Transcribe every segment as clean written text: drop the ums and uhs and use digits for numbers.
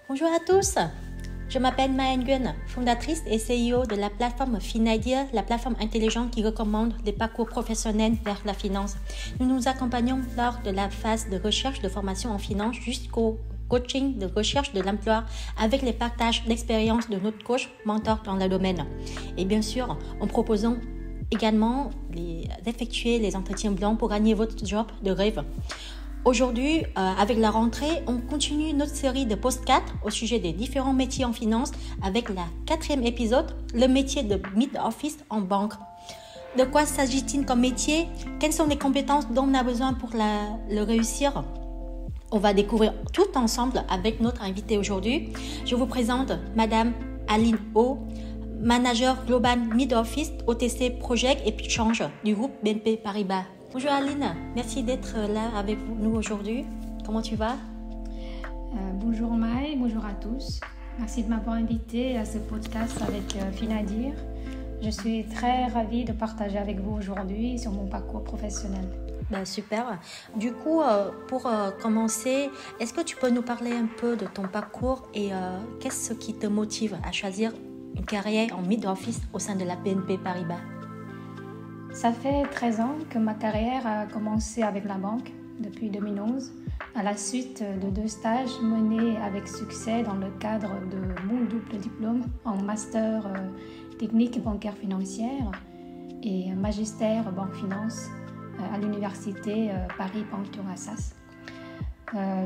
Bonjour à tous, je m'appelle Maë Nguyen, fondatrice et CEO de la plateforme FinIdeas, la plateforme intelligente qui recommande les parcours professionnels vers la finance. Nous nous accompagnons lors de la phase de recherche de formation en finance jusqu'au coaching de recherche de l'emploi avec les partages d'expériences de notre coach mentor dans le domaine. Et bien sûr, en proposant également d'effectuer les entretiens blancs pour gagner votre job de rêve. Aujourd'hui, avec la rentrée, on continue notre série de podcasts au sujet des différents métiers en finance avec la 4e épisode, le métier de mid-office en banque. De quoi s'agit-il comme métier? Quelles sont les compétences dont on a besoin pour le réussir? On va découvrir tout ensemble avec notre invité aujourd'hui. Je vous présente Madame Aline O, manager global mid-office OTC Project et Change du groupe BNP Paribas. Bonjour Aline, merci d'être là avec nous aujourd'hui. Comment tu vas? Bonjour Maë, bonjour à tous. Merci de m'avoir invité à ce podcast avec FinIdeas. Je suis très ravie de partager avec vous aujourd'hui sur mon parcours professionnel. Super. Du coup, pour commencer, est-ce que tu peux nous parler un peu de ton parcours et qu'est-ce qui te motive à choisir une carrière en mid-office au sein de la BNP Paribas? Ça fait 13 ans que ma carrière a commencé avec la banque, depuis 2011, à la suite de 2 stages menés avec succès dans le cadre de mon double diplôme en master technique bancaire financière et magistère banque finance à l'université Paris-Panthéon-Assas.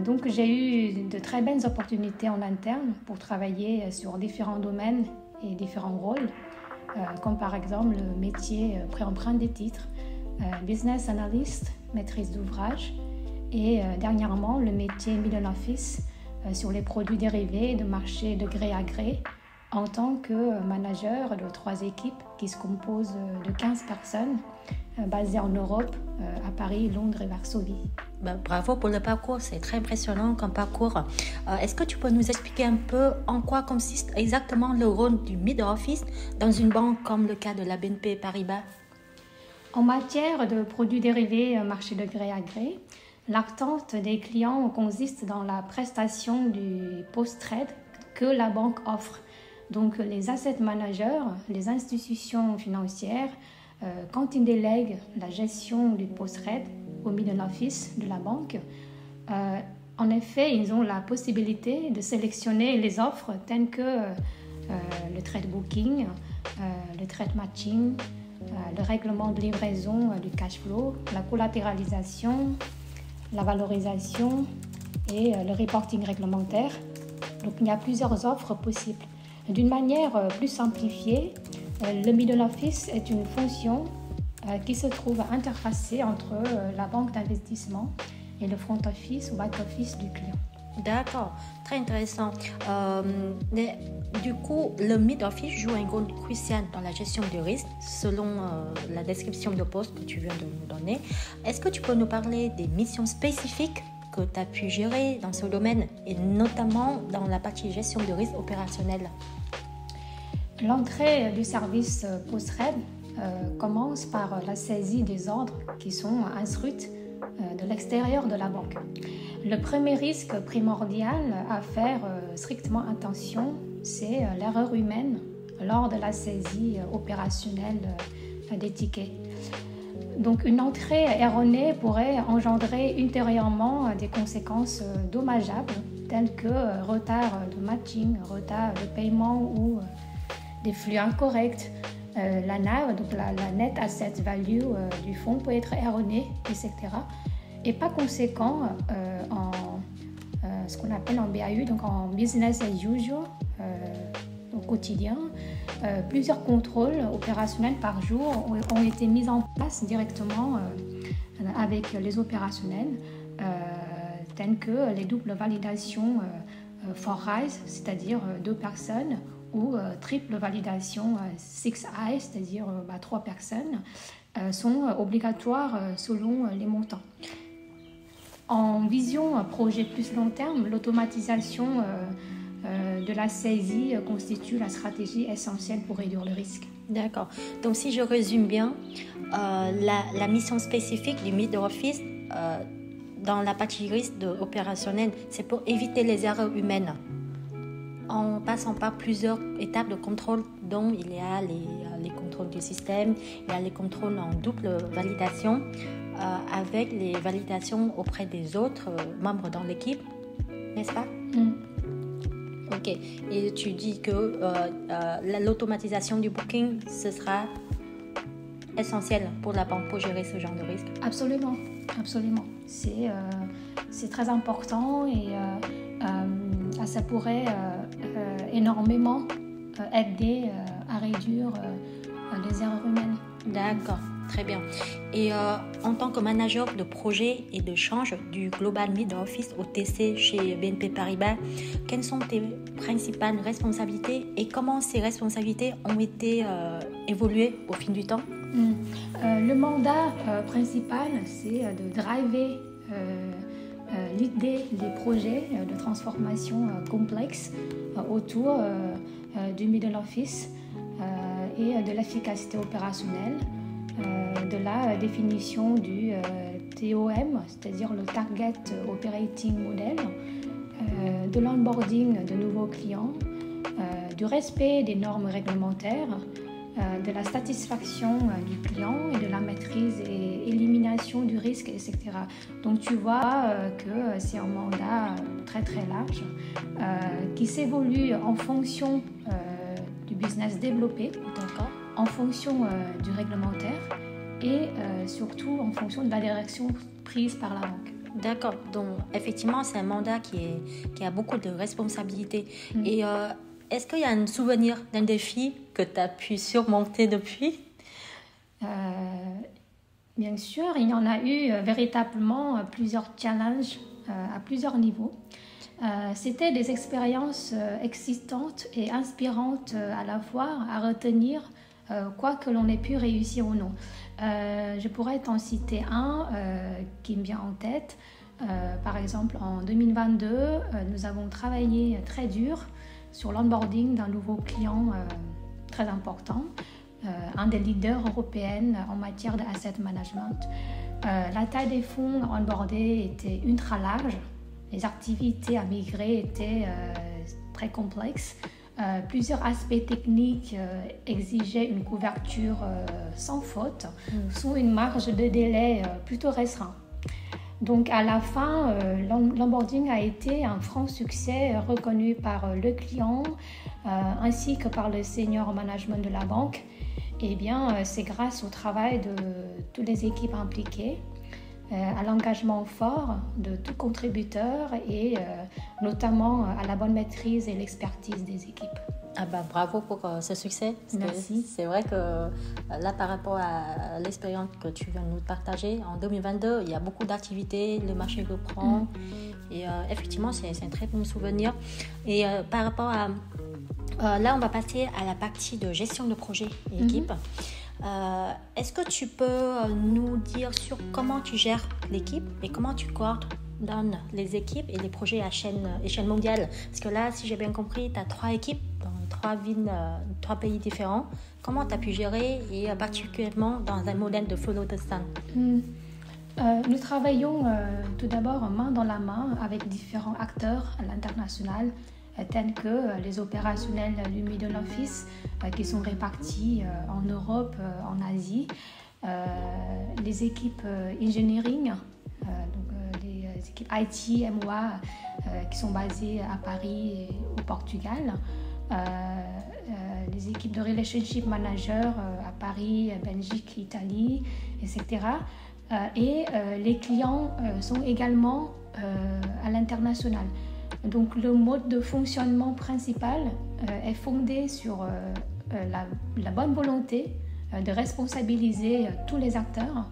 Donc j'ai eu de très belles opportunités en interne pour travailler sur différents domaines et différents rôles, comme par exemple le métier pré-emprunt des titres, business analyst, maîtrise d'ouvrage et dernièrement le métier middle office sur les produits dérivés de marché de gré à gré en tant que manager de 3 équipes qui se composent de 15 personnes basées en Europe, à Paris, Londres et Varsovie. Bravo pour le parcours, c'est très impressionnant comme parcours. Est-ce que tu peux nous expliquer un peu en quoi consiste exactement le rôle du mid-office dans une banque comme le cas de la BNP Paribas? En matière de produits dérivés marché de gré à gré, l'attente des clients consiste dans la prestation du post-trade que la banque offre. Donc les asset managers, les institutions financières, quand ils délèguent la gestion du post-trade au middle office de la banque, en effet, ils ont la possibilité de sélectionner les offres telles que le trade booking, le trade matching, le règlement de livraison du cash flow, la collatéralisation, la valorisation et le reporting réglementaire. Donc il y a plusieurs offres possibles. D'une manière plus simplifiée, le middle office est une fonction qui se trouve interfacée entre la banque d'investissement et le front office ou back office du client. D'accord, très intéressant. Du coup, le mid-office joue un rôle crucial dans la gestion du risque selon la description de poste que tu viens de nous donner. Est-ce que tu peux nous parler des missions spécifiques que tu as pu gérer dans ce domaine et notamment dans la partie gestion de risque opérationnel? L'entrée du service post-trade commence par la saisie des ordres qui sont instruits de l'extérieur de la banque. Le premier risque primordial à faire strictement attention, c'est l'erreur humaine lors de la saisie opérationnelle des tickets. Donc une entrée erronée pourrait engendrer ultérieurement des conséquences dommageables telles que retard de matching, retard de paiement ou des flux incorrects. La NAV, donc la Net Asset Value du fonds peut être erronée, etc. Et par conséquent, en ce qu'on appelle en BAU, donc en business as usual, au quotidien, plusieurs contrôles opérationnels par jour ont été mis en place directement avec les opérationnels, tels que les doubles validations for eyes, c'est-à-dire 2 personnes, ou triple validation 6 eyes, c'est-à-dire 3 personnes, sont obligatoires selon les montants. En vision projet plus long terme, l'automatisation de la saisie constitue la stratégie essentielle pour réduire le risque. D'accord. Donc si je résume bien, la mission spécifique du middle office dans la partie risque opérationnelle, c'est pour éviter les erreurs humaines. en passant par plusieurs étapes de contrôle, dont il y a les contrôles du système, il y a les contrôles en double validation, avec les validations auprès des autres membres dans l'équipe, n'est-ce pas? Ok. Et tu dis que l'automatisation du booking, ce sera essentiel pour la banque pour gérer ce genre de risque? Absolument, absolument. C'est très important et ça pourrait énormément aider à réduire les erreurs humaines. D'accord, très bien. Et en tant que manager de projet et de change du Global Mid Office OTC chez BNP Paribas, quelles sont tes principales responsabilités et comment ces responsabilités ont été évoluées au fil du temps? Le mandat principal, c'est de driver l'idée des projets de transformation complexes autour du middle office et de l'efficacité opérationnelle, de la définition du TOM, c'est-à-dire le Target Operating Model, de l'onboarding de nouveaux clients, du respect des normes réglementaires, de la satisfaction du client et de la maîtrise et élimination du risque, etc. Donc tu vois que c'est un mandat très très large qui s'évolue en fonction du business développé, en fonction du réglementaire et surtout en fonction de la direction prise par la banque. D'accord, donc effectivement c'est un mandat qui a beaucoup de responsabilités. Et est-ce qu'il y a un souvenir d'un défi que tu as pu surmonter depuis? Bien sûr, il y en a eu véritablement plusieurs challenges à plusieurs niveaux. C'était des expériences excitantes et inspirantes à la fois à retenir, quoi que l'on ait pu réussir ou non. Je pourrais t'en citer un qui me vient en tête. Par exemple, en 2022, nous avons travaillé très dur sur l'onboarding d'un nouveau client très important, un des leaders européens en matière d'asset management. La taille des fonds onboardés était ultra large, les activités à migrer étaient très complexes, plusieurs aspects techniques exigeaient une couverture sans faute, sous une marge de délai plutôt restreinte. Donc à la fin, l'onboarding a été un franc succès reconnu par le client ainsi que par le senior management de la banque. Eh bien, c'est grâce au travail de toutes les équipes impliquées, à l'engagement fort de tout contributeur et notamment à la bonne maîtrise et l'expertise des équipes. Ah bah, bravo pour ce succès. Merci. C'est vrai que là, par rapport à l'expérience que tu viens de nous partager, en 2022, il y a beaucoup d'activités, le marché le prend. Et effectivement, c'est un très bon souvenir. Et par rapport à... là, on va passer à la partie de gestion de projet et équipe. Est-ce que tu peux nous dire sur comment tu gères l'équipe et comment tu coordonnes les équipes et les projets à échelle mondiale? Parce que là, si j'ai bien compris, tu as 3 équipes dans 3 villes, 3 pays différents. Comment tu as pu gérer et particulièrement dans un modèle de follow the sun? Nous travaillons tout d'abord main dans la main avec différents acteurs à l'international, tels que les opérationnels du Middle Office qui sont répartis en Europe, en Asie, les équipes engineering, donc les équipes IT, MOA qui sont basées à Paris et au Portugal, les équipes de relationship manager à Paris, Belgique, Italie, etc. Et les clients sont également à l'international. Donc le mode de fonctionnement principal est fondé sur la bonne volonté de responsabiliser tous les acteurs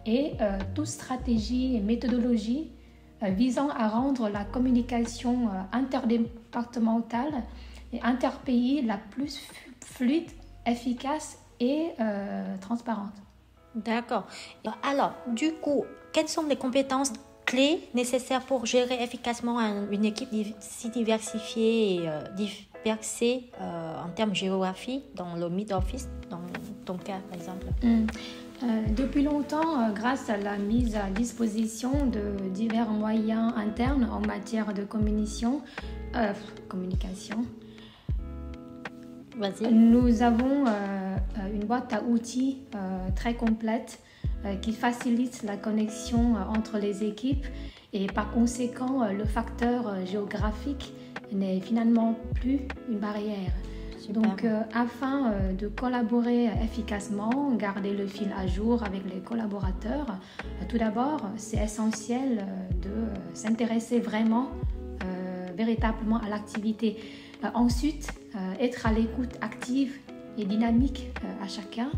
et toute stratégie et méthodologie visant à rendre la communication interdépartementale et interpays la plus fluide, efficace et transparente. D'accord. Alors, du coup, quelles sont les compétences clés nécessaires pour gérer efficacement une équipe si diversifiée et dispersée en termes de géographie dans le mid-office, dans ton cas par exemple? Depuis longtemps, grâce à la mise à disposition de divers moyens internes en matière de communication, Communication. Vas-y. Nous avons une boîte à outils très complète qui facilite la connexion entre les équipes et par conséquent le facteur géographique n'est finalement plus une barrière. Super. Donc afin de collaborer efficacement, garder le fil à jour avec les collaborateurs, tout d'abord c'est essentiel de s'intéresser véritablement à l'activité. Ensuite, être à l'écoute active et dynamique à chacun.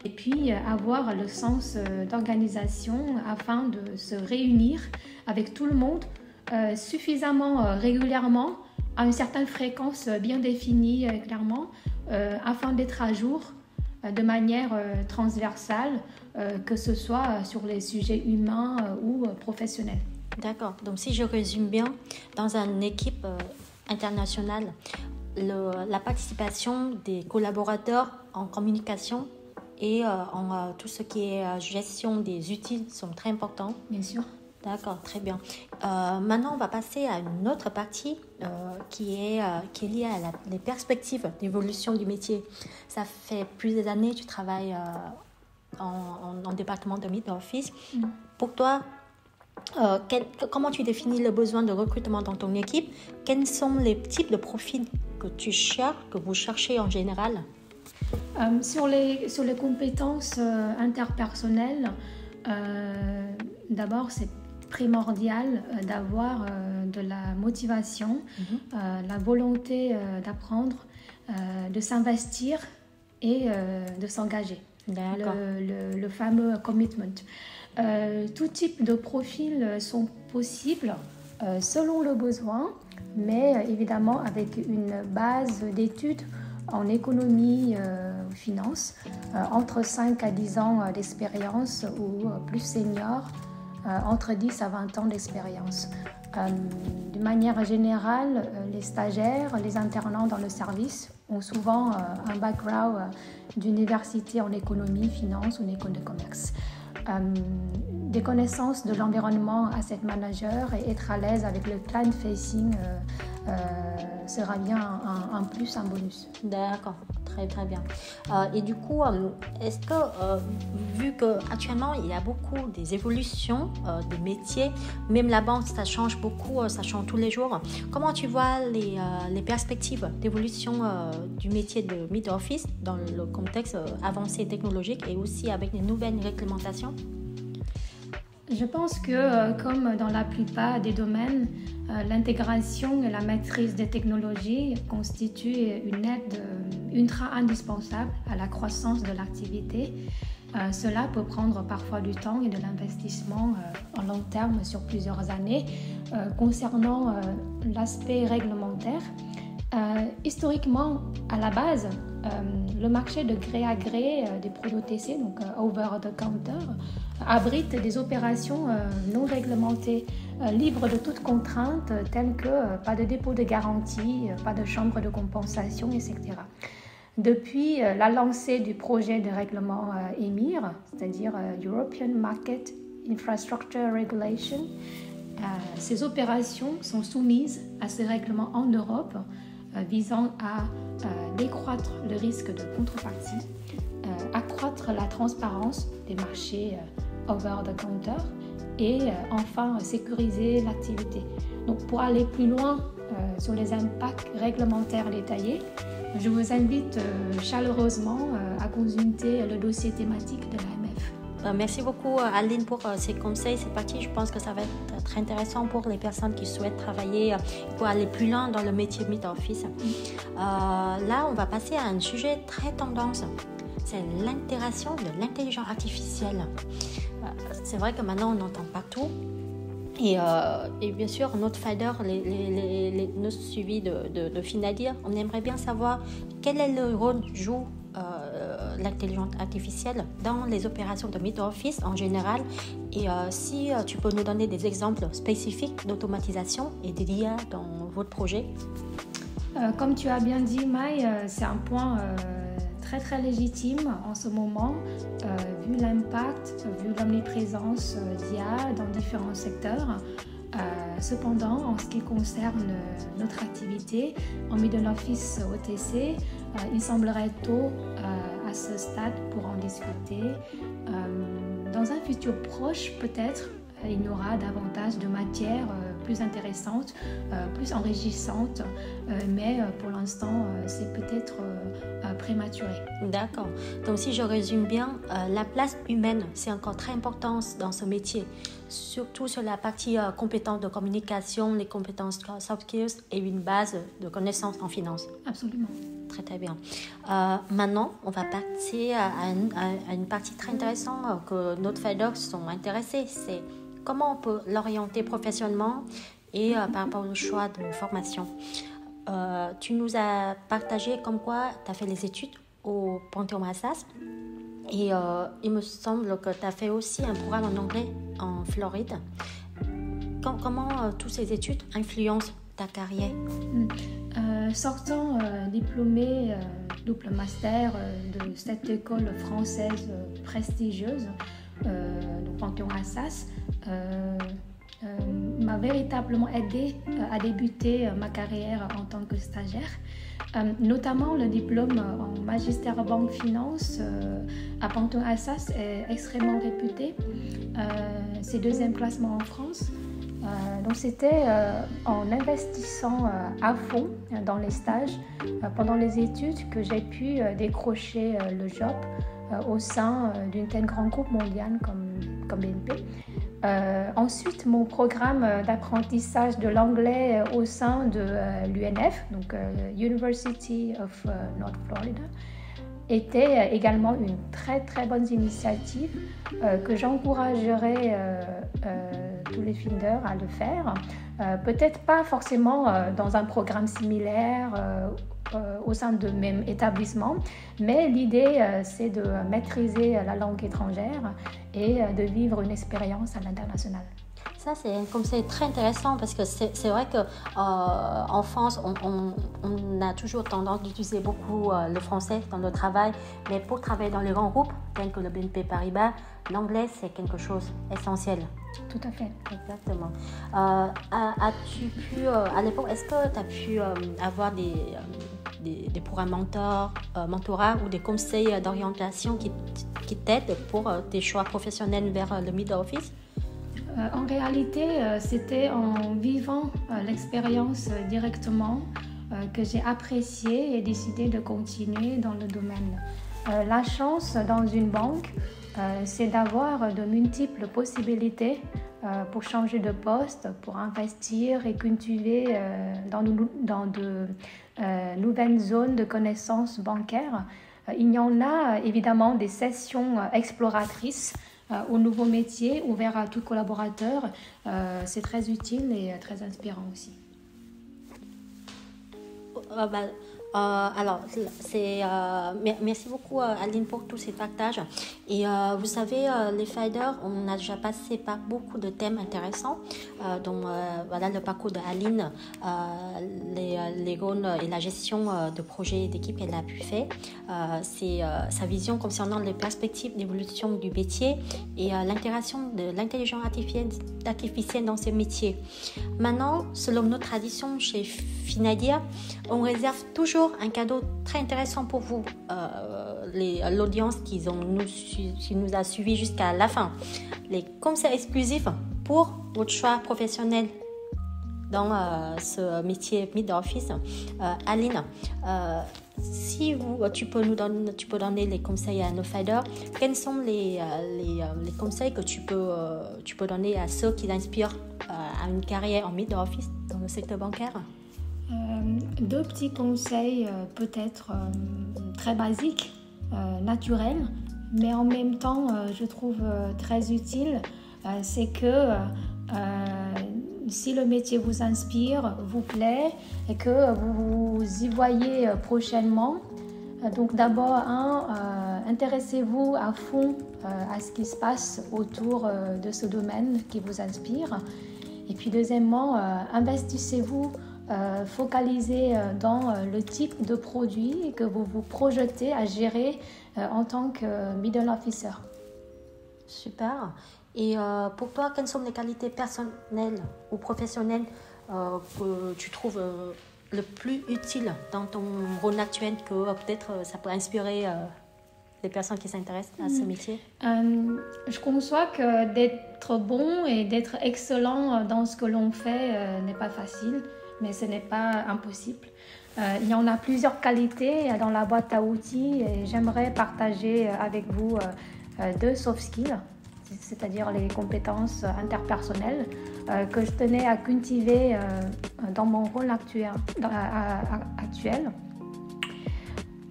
Et puis avoir le sens d'organisation afin de se réunir avec tout le monde suffisamment régulièrement, à une certaine fréquence bien définie clairement, afin d'être à jour de manière transversale, que ce soit sur les sujets humains ou professionnels. D'accord. Donc si je résume bien, dans une équipe internationale, la participation des collaborateurs en communication et en tout ce qui est gestion des outils sont très importants. Bien sûr. D'accord, très bien. Maintenant, on va passer à une autre partie qui est liée à les perspectives d'évolution du métier. Ça fait plusieurs années que tu travailles en département de mid-office. Pour toi, comment tu définis le besoin de recrutement dans ton équipe? Quels sont les types de profils que tu cherches, que vous cherchez en général? Sur les compétences interpersonnelles, d'abord c'est primordial d'avoir de la motivation, la volonté d'apprendre, de s'investir et de s'engager. D'accord. Le fameux commitment. Tout type de profils sont possibles selon le besoin, mais évidemment avec une base d'études en économie ou finance, entre 5 à 10 ans d'expérience ou plus senior, entre 10 à 20 ans d'expérience. De manière générale, les stagiaires, les alternants dans le service ont souvent un background d'université en économie, finance ou en école de commerce. Des connaissances de l'environnement asset manager et être à l'aise avec le client facing sera bien un plus, un bonus. D'accord, très très bien. Et du coup, est-ce que, vu qu'actuellement il y a beaucoup des évolutions des métiers, même la banque ça change beaucoup, ça change tous les jours, comment tu vois les perspectives d'évolution du métier de mid-office dans le contexte avancé technologique et aussi avec les nouvelles réglementations? Je pense que, comme dans la plupart des domaines, l'intégration et la maîtrise des technologies constituent une aide ultra indispensable à la croissance de l'activité. Cela peut prendre parfois du temps et de l'investissement en long terme sur plusieurs années. Concernant l'aspect réglementaire, historiquement, à la base, le marché de gré à gré des produits OTC, donc over the counter, abrite des opérations non réglementées, libres de toute contrainte, telles que pas de dépôt de garantie, pas de chambre de compensation, etc. Depuis la lancée du projet de règlement EMIR, c'est-à-dire European Market Infrastructure Regulation, ces opérations sont soumises à ce règlement en Europe, visant à décroître le risque de contrepartie, accroître la transparence des marchés over the counter et enfin sécuriser l'activité. Donc pour aller plus loin sur les impacts réglementaires détaillés, je vous invite chaleureusement à consulter le dossier thématique de l'AMF. Merci beaucoup Aline pour ces conseils, ces parties. Je pense que ça va être très intéressant pour les personnes qui souhaitent travailler pour aller plus loin dans le métier de mid-office. Là, on va passer à un sujet très tendance. C'est l'intégration de l'intelligence artificielle. C'est vrai que maintenant on entend partout. Et bien sûr, notre FIDER, notre suivi de Finadir, on aimerait bien savoir quel est le rôle joue l'intelligence artificielle dans les opérations de mid-office en général et si tu peux nous donner des exemples spécifiques d'automatisation et d'IA dans votre projet. Comme tu as bien dit, Mai, c'est un point très très légitime en ce moment, vu l'impact, vu l'omniprésence d'IA dans différents secteurs. Cependant, en ce qui concerne notre activité en middle office OTC, il semblerait tôt à ce stade pour en discuter. Dans un futur proche, peut-être, il y aura davantage de matières plus intéressantes, plus enrichissantes, mais pour l'instant, c'est peut-être prématuré. D'accord. Donc, si je résume bien, la place humaine, c'est encore très important dans ce métier, surtout sur la partie compétences de communication, les compétences soft skills et une base de connaissances en finance. Absolument. Très, très bien. Maintenant, on va passer à une partie très intéressante que nos traders sont intéressés. C'est comment on peut l'orienter professionnellement et par rapport au choix de formation. Tu nous as partagé comme quoi tu as fait les études au Panthéon-Assas et il me semble que tu as fait aussi un programme en anglais en Floride. Comment toutes ces études influencent ta carrière? Sortant diplômée double master de cette école française prestigieuse, donc Panthéon-Assas, m'a véritablement aidé à débuter ma carrière en tant que stagiaire. Notamment le diplôme en magistère banque finance à Panthéon-Assas est extrêmement réputé. C'est deuxième classement en France. Donc c'était en investissant à fond dans les stages pendant les études que j'ai pu décrocher le job au sein d'un tel grand groupe mondial comme BNP. Ensuite, mon programme d'apprentissage de l'anglais au sein de l'UNF, donc University of North Florida, était également une très très bonne initiative que j'encouragerais tous les finders à le faire. Peut-être pas forcément dans un programme similaire au sein de même établissement, mais l'idée c'est de maîtriser la langue étrangère et de vivre une expérience à l'international. Ça, c'est un conseil très intéressant parce que c'est vrai qu'en France, on a toujours tendance d'utiliser beaucoup le français dans le travail, mais pour travailler dans les grands groupes, tels que le BNP Paribas, l'anglais, c'est quelque chose d'essentiel. Tout à fait. Exactement. As-tu pu, à l'époque, est-ce que tu as pu avoir des programmes mentorat ou des conseils d'orientation qui t'aident pour tes choix professionnels vers le middle office? En réalité, c'était en vivant l'expérience directement que j'ai apprécié et décidé de continuer dans le domaine. La chance dans une banque, c'est d'avoir de multiples possibilités pour changer de poste, pour investir et cultiver dans de nouvelles zones de connaissances bancaires. Il y en a évidemment des sessions exploratrices aux nouveaux métiers ouverts à tout collaborateur. C'est très utile et très inspirant aussi. Alors, merci beaucoup Aline pour tous ces partages. Et vous savez, les fighters, on a déjà passé par beaucoup de thèmes intéressants. Donc voilà le parcours de Aline, les rôles et la gestion de projets d'équipe qu'elle a pu faire. C'est sa vision concernant les perspectives d'évolution du métier et l'intégration de l'intelligence artificielle dans ces métiers. Maintenant, selon notre tradition chez Finaidia, on réserve toujours un cadeau très intéressant pour vous, l'audience qui nous a suivis jusqu'à la fin. Les conseils exclusifs pour votre choix professionnel dans ce métier mid-office. Aline, si tu peux donner les conseils à nos fighters, quels sont les conseils que tu peux donner à ceux qui inspirent à une carrière en mid-office dans le secteur bancaire? Deux petits conseils peut-être très basiques, naturels, mais en même temps je trouve très utiles. C'est que si le métier vous inspire, vous plaît et que vous y voyez prochainement, donc d'abord intéressez-vous à fond à ce qui se passe autour de ce domaine qui vous inspire. Et puis deuxièmement, investissez-vous, focalisez dans le type de produit que vous vous projetez à gérer en tant que middle officer. Super. Et pour toi, quelles sont les qualités personnelles ou professionnelles que tu trouves le plus utiles dans ton rôle actuel, que peut-être ça peut inspirer les personnes qui s'intéressent à ce métier? Je conçois que d'être bon et d'être excellent dans ce que l'on fait n'est pas facile, mais ce n'est pas impossible. Il y en a plusieurs qualités dans la boîte à outils et j'aimerais partager avec vous 2 soft skills, c'est-à-dire les compétences interpersonnelles que je tenais à cultiver dans mon rôle actuel.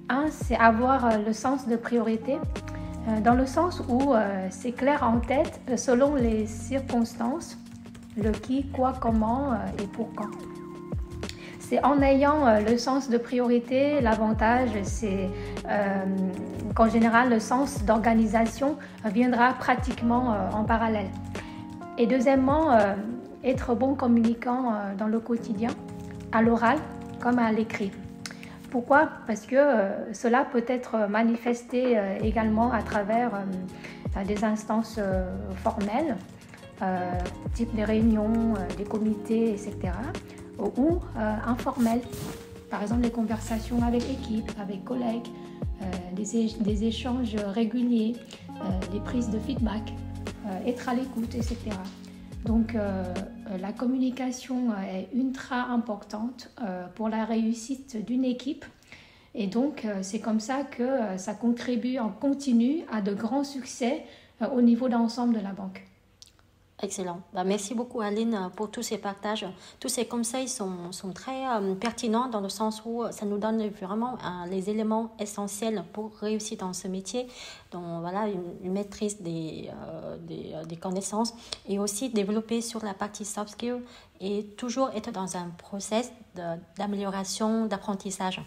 Un, c'est avoir le sens de priorité, dans le sens où c'est clair en tête selon les circonstances, le qui, quoi, comment et pour quand. C'est en ayant le sens de priorité, l'avantage, c'est qu'en général, le sens d'organisation viendra pratiquement en parallèle. Et deuxièmement, être bon communicant dans le quotidien, à l'oral comme à l'écrit. Pourquoi? Parce que cela peut être manifesté également à travers des instances formelles, type des réunions, des comités, etc., ou informelles. Par exemple, des conversations avec l'équipe, avec collègues, des échanges réguliers, des prises de feedback, être à l'écoute, etc. Donc, la communication est ultra importante pour la réussite d'une équipe. Et donc, c'est comme ça que ça contribue en continu à de grands succès au niveau d'ensemble de la banque. Excellent. Merci beaucoup Aline pour tous ces partages. Tous ces conseils sont très pertinents dans le sens où ça nous donne vraiment les éléments essentiels pour réussir dans ce métier. Donc voilà, une maîtrise des connaissances et aussi développer sur la partie soft skills et toujours être dans un process d'amélioration, d'apprentissage.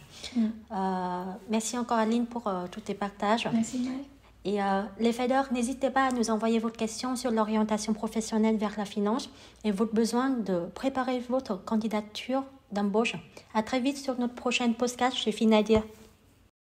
Merci encore Aline pour tous tes partages. Merci Maëlle. Et les faders, n'hésitez pas à nous envoyer vos questions sur l'orientation professionnelle vers la finance et votre besoin de préparer votre candidature d'embauche. À très vite sur notre prochaine podcast chez Finadia.